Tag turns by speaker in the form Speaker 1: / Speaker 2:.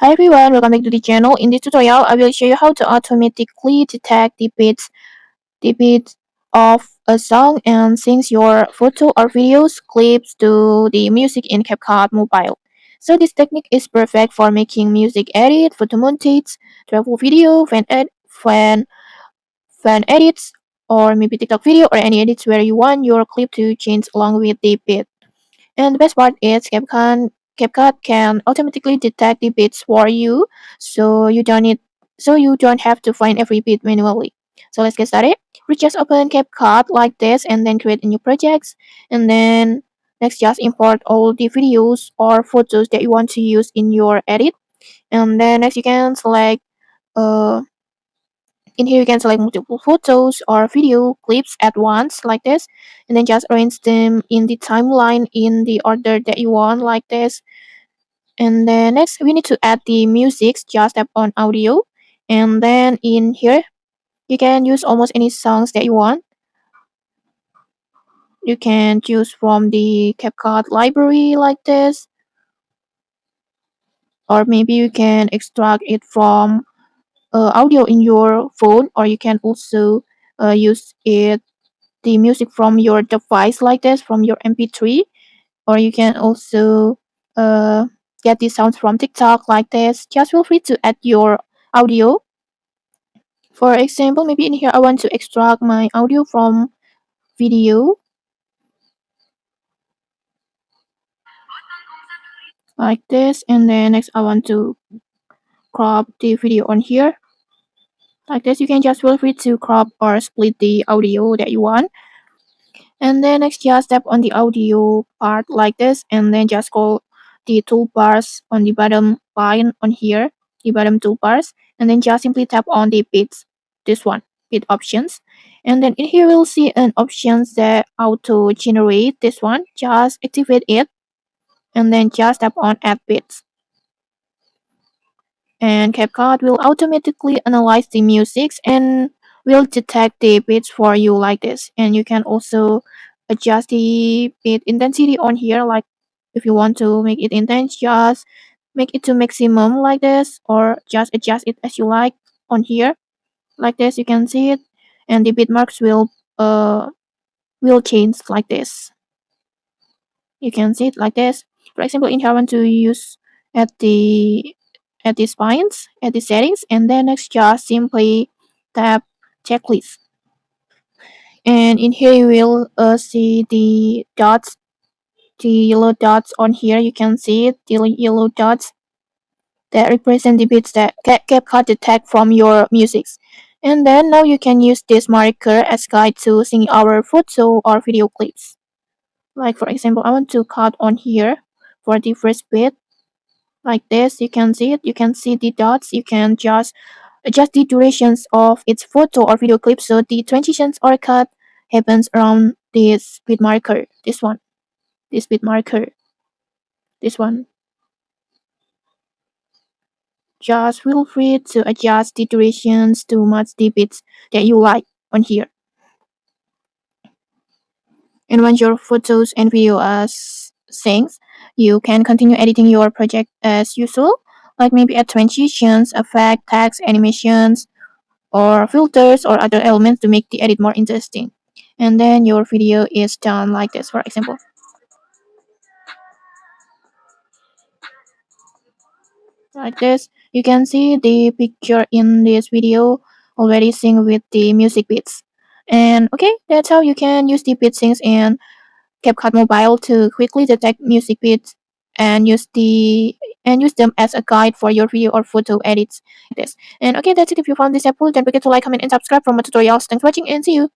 Speaker 1: Hi everyone, welcome back to the channel. In this tutorial, I will show you how to automatically detect the beats of a song and sync your photo or videos clips to the music in CapCut mobile. So this technique is perfect for making music edit, photo montage, travel video, fan edits, or maybe TikTok video or any edits where you want your clip to change along with the beat. And the best part is CapCut can automatically detect the bits for you, so you don't have to find every bit manually. So let's get started. We just open CapCut like this and then create a new project. And then next just import all the videos or photos that you want to use in your edit. And then next you can select uh in here you can select multiple photos or video clips at once like this, and then just arrange them in the timeline in the order that you want like this. And then next we need to add the music. Just tap on audio, and then in here you can use almost any songs that you want. You can choose from the CapCut library like this, or maybe you can extract it from audio in your phone, or you can also use it the music from your device like this, from your mp3, or you can also uh, get the sounds from TikTok like this. Just feel free to add your audio. For example, maybe in here I want to extract my audio from video like this, and then next I want to crop the video on here like this. You can just feel free to crop or split the audio that you want. And then next just tap on the audio part like this, and then just go the toolbars on the bottom line on here, the bottom toolbars, and then just simply tap on the bits, this one, bit options. And then in here we'll see an options that auto generate, this one, just activate it, and then just tap on add bits. And CapCut will automatically analyze the music and will detect the beats for you like this. And you can also adjust the beat intensity on here, like if you want to make it intense, just make it to maximum like this, or just adjust it as you like on here like this. You can see it, and the beat marks will change like this. You can see it like this. For example, in here I want to use at the at the spines, at the settings, and then next just simply tap checklist. And in here you will see the dots, the yellow dots on here. You can see it, the yellow dots that represent the bits that CapCut detect from your music. And then now you can use this marker as guide to sync our photo or video clips. Like for example, I want to cut on here for the first bit like this. You can see it, you can see the dots. You can just adjust the durations of its photo or video clip, so the transitions or cut happens around this bit marker, this one, this bit marker, this one. Just feel free to adjust the durations to match the bits that you like on here. And once your photos and video are synced, you can continue editing your project as usual, like maybe add transitions, effect, text, animations, or filters or other elements to make the edit more interesting. And then your video is done like this, for example. Like this, you can see the picture in this video already synced with the music beats. And okay, that's how you can use the beat syncs in CapCut Mobile to quickly detect music beats and use them as a guide for your video or photo edits. This. And okay, that's it. If you found this helpful, don't forget to like, comment, and subscribe for more tutorials. Thanks for watching, and see you.